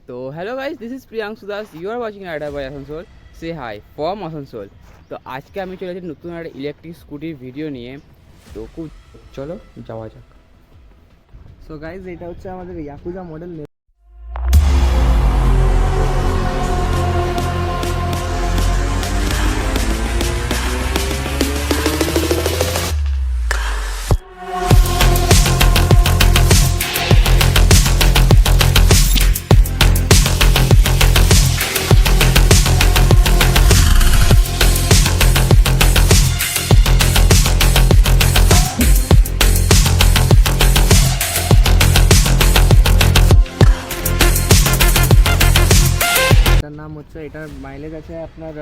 तो hello guys, this is Priyanshu Das, you are watching rider by Asansol. Say hi from Asansol. তো আজকে আমি চলে এসেছি নতুন একটা ইলেকট্রিক স্কুটির ভিডিও নিয়ে। তো খুব চলো যাওয়া যাক। সো গাইজ, এটা হচ্ছে আমাদের ইয়াকুজা মডেল। নাম হচ্ছে, এটার মাইলেজ আছে আপনার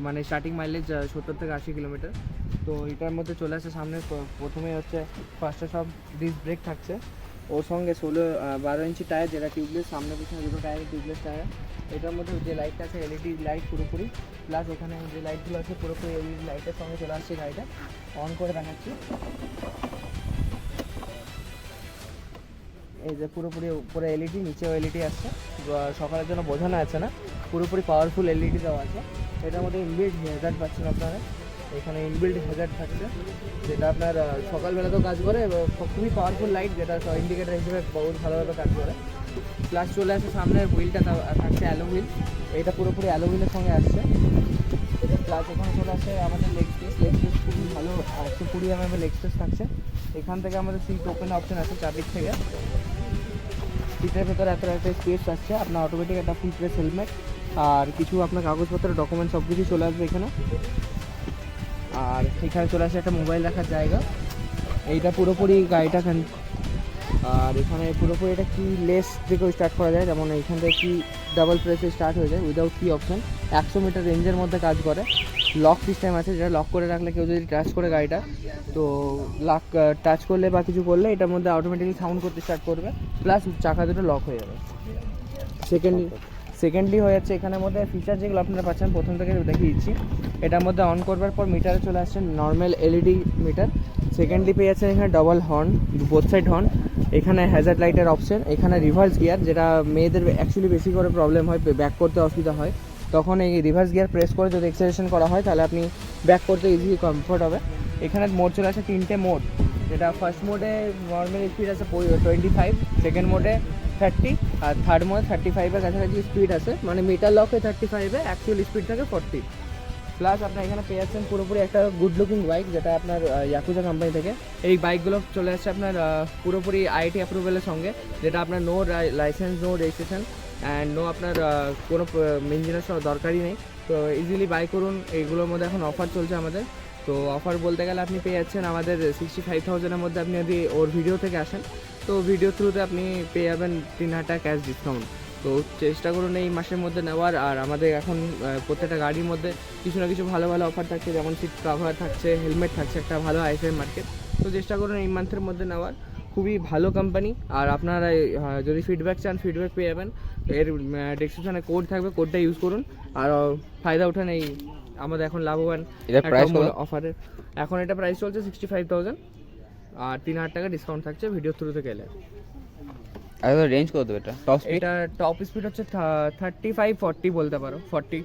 মানে স্টার্টিং মাইলেজ 70 থেকে 80 কিলোমিটার। তো এটার মধ্যে চলে আসে সামনে প্রথমে হচ্ছে ফার্স্টে সব ডিস্ক ব্রেক থাকছে, ওর সঙ্গে 12 ইঞ্চি টায়ার যেটা টিউবলেস, সামনে পিছনে দুটো টায়ার টিউবলেস টায়ার। এটার মধ্যে যে লাইটটা আছে এলইডি লাইট পুরোপুরি, প্লাস এখানে যে লাইটগুলো আছে পুরোপুরি এলইডি লাইটের সঙ্গে চলে আসছে। গাড়িটা অন করে দেখাচ্ছি, এই যে পুরোপুরি উপরে এলইডি, নিচেও এলইডি আসছে। সকালের জন্য বোঝানো আছে না, পুরোপুরি পাওয়ারফুল এলইডি দেওয়া আছে। এটার মধ্যে ইনবিল্ট হ্যাজার্ড পাচ্ছেন আপনারা, এখানে ইনবিল্ট হ্যাজার্ড থাকছে, যেটা আপনার সকালবেলাতেও কাজ করে, খুবই পাওয়ারফুল লাইট, যেটা ইন্ডিকেটার হিসেবে বহুত ভালোভাবে কাজ করে। প্লাস চলে আসে সামনের হুইলটা থাকছে অ্যালো হুইল, এটা পুরোপুরি অ্যালো হুইলের সঙ্গে আসছে। প্লাস এখানে চলে আসে আমাদের লেগ স্পেস খুবই ভালো, 120 mm লেগ স্পেস থাকছে। এখান থেকে আমাদের সিট ওপেন অপশন আছে চারদিক থেকে। সিটের ভেতরে এত একটা স্পেস আসছে, আপনার অটোমেটিক একটা ফুল প্রেস হেলমেট আর কিছু আপনার কাগজপত্র ডকুমেন্ট সব কিছু চলে আসবে এখানে। আর এখানে চলে আসে একটা মোবাইল রাখার জায়গা, এইটা পুরোপুরি গাড়িটা। আর এখানে পুরোপুরি এটা কি লেস থেকেও স্টার্ট করা যায়, যেমন এইখান থেকে কি ডাবল প্রেসে স্টার্ট হয়ে যায় উইদাউট কি অপশন। 100 মিটার রেঞ্জের মধ্যে কাজ করে। লক সিস্টেম আছে, যেটা লক করে রাখলে কেউ যদি টাচ করে গাড়িটা, তো লক টাচ করলে বা কিছু করলে এটার মধ্যে অটোমেটিকলি সাউন্ড করতে স্টার্ট করবে, প্লাস চাকা দুটো লক হয়ে যাবে। সেকেন্ডলি হয়ে যাচ্ছে এখানের মধ্যে ফিচার যেগুলো আপনারা পাচ্ছেন, প্রথম থেকে দেখিয়ে দিচ্ছি। এটার মধ্যে অন করবার পর মিটারে চলে আসছে নর্মাল এলইডি মিটার। সেকেন্ডলি পেয়ে যাচ্ছেন এখানে double horn, both side horn. এখানে হ্যাজার্ড লাইটের অপশন, এখানে রিভার্স গিয়ার, যেটা মেয়েদের অ্যাকচুয়ালি বেশি করে প্রবলেম হয়, ব্যাক করতে অসুবিধা হয়, তখন এই রিভার্স গিয়ার প্রেস করে যদি এক্সেলারেশন করা হয় তাহলে আপনি ব্যাক করতে ইজিলি কমফোর্ট হবে। এখানে মোড চলে আসে 3টে মোড, যেটা ফার্স্ট মোডে নর্মাল স্পিড আছে 25, সেকেন্ড মোডে 30, আর থার্ড মোডে 35-এর কাছাকাছি স্পিড আছে, মানে মিটার লকে 35-এ অ্যাকচুয়াল স্পিড থাকে 40। প্লাস আপনার এখানে পেয়ে যাচ্ছেন পুরোপুরি একটা গুড লুকিং বাইক, যেটা আপনার ইয়াকুজা কোম্পানি থেকে। এই বাইকগুলো চলে আসছে আপনার পুরোপুরি আইটি অ্যাপ্রুভেলের সঙ্গে, যেটা আপনার no licence, no registration and no আপনার কোনো ইঞ্জিনের দরকারই নেই। তো ইজিলি বাই করুন। এইগুলোর মধ্যে এখন অফার চলছে আমাদের। তো অফার বলতে গেলে আপনি পেয়ে যাচ্ছেন আমাদের 65,000-এর মধ্যে। আপনি যদি ওর ভিডিও থেকে আসেন তো ভিডিও থ্রুতে আপনি পেয়ে যাবেন 3,000 টাকা ক্যাশ ডিসকাউন্ট। তো চেষ্টা করুন এই মাসের মধ্যে নেওয়ার। আর আমাদের এখন প্রত্যেকটা গাড়ির মধ্যে কিছু না কিছু ভালো ভালো অফার থাকছে, যেমন সিট কাভার থাকছে, হেলমেট থাকছে, একটা ভালো আইফাই মার্কেট। তো চেষ্টা করুন এই মান্থের মধ্যে নেওয়ার। খুবই ভালো কোম্পানি। আর আপনারা যদি ফিডব্যাক চান, ফিডব্যাক পেয়ে যাবেন। এর ডেসক্রিপশনে কোড থাকবে, কোডটা ইউজ করুন আর ফায়দা ওঠান। এই আমাদের এখন লাভবান অফারের। এখন এটা প্রাইস চলছে 65,000 আর 3,000 টাকা ডিসকাউন্ট থাকছে ভিডিও থ্রু থেকে এলে। রেঞ্জ কত দেবে এটা? এটা টপ স্পিড হচ্ছে 35-40 বলতে পারো, 40।